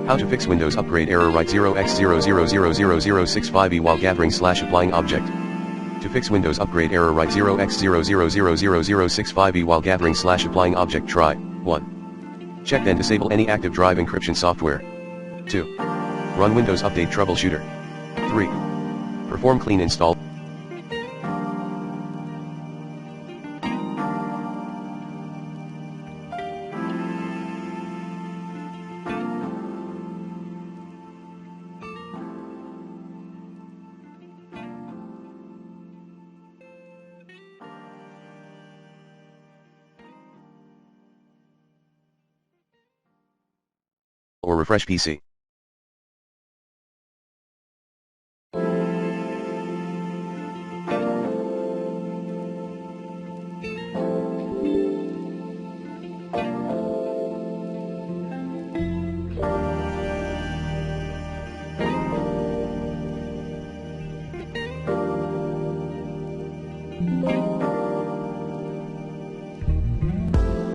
How to fix Windows upgrade error write 0x0000065e while gathering/applying object. To fix Windows upgrade error write 0x0000065e while gathering/applying object. Try 1. Check and disable any active drive encryption software. 2. Run Windows Update Troubleshooter. 3. Perform clean install. Or refresh PC.